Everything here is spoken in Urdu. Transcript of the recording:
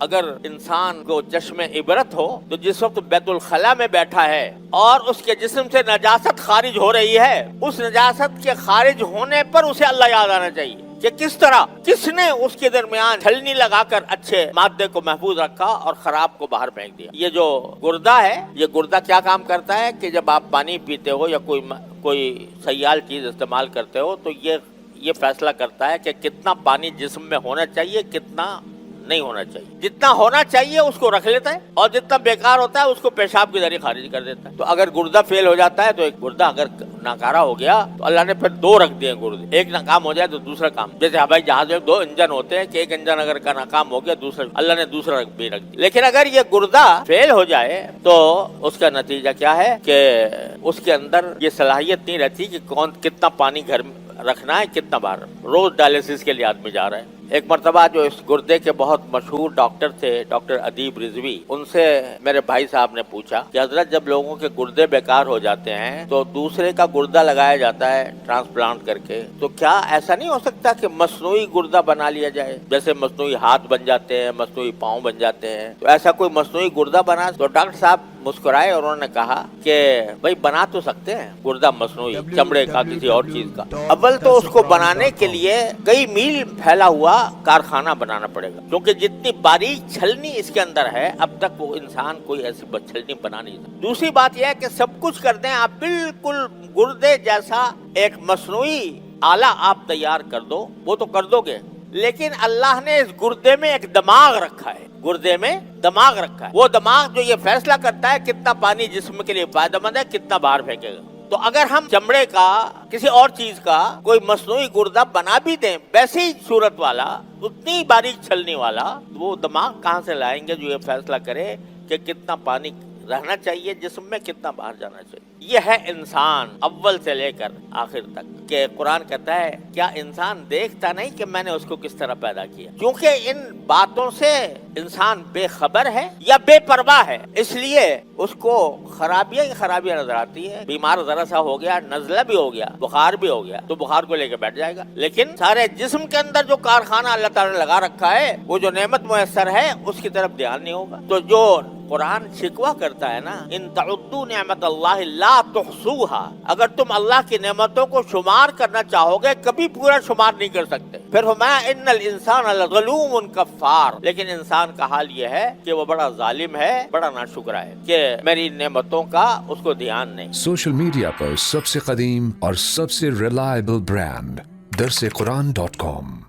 اگر انسان کو چشم عبرت ہو تو جس وقت بیت الخلا میں بیٹھا ہے اور اس کے جسم سے نجاست خارج ہو رہی ہے، اس نجاست کے خارج ہونے پر اسے اللہ یاد آنا چاہیے کہ کس طرح کس نے اس کے درمیان چھلنی لگا کر اچھے مادے کو محفوظ رکھا اور خراب کو باہر پھینک دیا۔ یہ جو گردہ ہے، یہ گردہ کیا کام کرتا ہے کہ جب آپ پانی پیتے ہو یا کوئی سیال چیز استعمال کرتے ہو تو یہ فیصلہ کرتا ہے کہ کتنا پانی جسم میں ہونا چاہیے، کتنا نہیں ہونا چاہیے۔ جتنا ہونا چاہیے اس کو رکھ لیتا ہے اور جتنا بیکار ہوتا ہے اس کو پیشاب کے ذریعے خارج کر دیتا ہے۔ تو اگر گردہ فیل ہو جاتا ہے تو ایک گردہ اگر ناکارہ ہو گیا تو اللہ نے پھر 2 رکھ دیے گردے، ایک ناکام ہو جائے تو دوسرا کام۔ جیسے ہوائی جہاز میں 2 انجن ہوتے ہیں کہ ایک انجن اگر کا ناکام ہو گیا دوسرا، اللہ نے دوسرا بھی رکھ دیا۔ لیکن اگر یہ گردہ فیل ہو جائے تو اس کا نتیجہ کیا ہے کہ اس کے اندر یہ صلاحیت نہیں رہتی کہ کتنا پانی گھر میں رکھنا ہے، کتنا باہر۔ روز ڈائلیسس کے لیے آدمی جا رہا ہے۔ ایک مرتبہ جو اس گردے کے بہت مشہور ڈاکٹر تھے، ڈاکٹر ادیب رضوی، ان سے میرے بھائی صاحب نے پوچھا کہ حضرت جب لوگوں کے گردے بیکار ہو جاتے ہیں تو دوسرے کا گردہ لگایا جاتا ہے ٹرانسپلانٹ کر کے، تو کیا ایسا نہیں ہو سکتا کہ مصنوعی گردہ بنا لیا جائے؟ جیسے مصنوعی ہاتھ بن جاتے ہیں، مصنوعی پاؤں بن جاتے ہیں، تو ایسا کوئی مصنوعی گردہ بنا؟ تو ڈاکٹر صاحب مسکرائے اور انہوں نے کہا کہ بھائی بنا تو سکتے ہیں گردہ مصنوعی، چمڑے کا، کسی اور چیز کا، اول تو اس کو بنانے کے لیے کئی میل پھیلا ہوا کارخانہ بنانا پڑے گا، کیونکہ جتنی باریک چھلنی اس کے اندر ہے اب تک وہ انسان کوئی ایسی چھلنی بنا نہیں سکتا۔ دوسری بات یہ ہے کہ سب کچھ کر دیں آپ، بالکل گردے جیسا ایک مصنوعی آلہ آپ تیار کر دو، وہ تو کر دو گے، لیکن اللہ نے اس گردے میں ایک دماغ رکھا ہے، گردے میں دماغ رکھا ہے، وہ دماغ جو یہ فیصلہ کرتا ہے کتنا پانی جسم کے لیے فائدہ مند ہے، کتنا باہر پھینکے گا۔ تو اگر ہم چمڑے کا، کسی اور چیز کا کوئی مصنوعی گردہ بنا بھی دیں ویسے ہی صورت والا، اتنی باریک چھلنی والا، وہ دماغ کہاں سے لائیں گے جو یہ فیصلہ کرے کہ کتنا پانی رہنا چاہیے جسم میں، کتنا باہر جانا چاہیے؟ یہ ہے انسان اول سے لے کر آخر تک، کہ قرآن کہتا ہے کیا انسان دیکھتا نہیں کہ میں نے اس کو کس طرح پیدا کیا؟ کیونکہ ان باتوں سے انسان بے خبر ہے یا بے پرواہ ہے، اس لیے اس کو خرابیاں ہی خرابیاں نظر آتی ہے۔ بیمار ذرا سا ہو گیا، نزلہ بھی ہو گیا، بخار بھی ہو گیا تو بخار کو لے کے بیٹھ جائے گا، لیکن سارے جسم کے اندر جو کارخانہ اللہ تعالیٰ نے لگا رکھا ہے، وہ جو نعمت میسر ہے اس کی طرف دھیان نہیں ہوگا۔ تو جو قرآن شکوہ کرتا ہے نا، ان تعدوا نعمت اللہ لا تحصوها، اگر تم اللہ کی نعمتوں کو شمار کرنا چاہو گے کبھی پورا شمار نہیں کر سکتے۔ پھر فرمایا ان الانسان لظلوم کفار، لیکن انسان کا حال یہ ہے کہ وہ بڑا ظالم ہے، بڑا ناشکرا ہے کہ میری نعمتوں کا اس کو دھیان نہیں۔ سوشل میڈیا پر سب سے قدیم اور سب سے ریلائبل برانڈ درسقرآن.com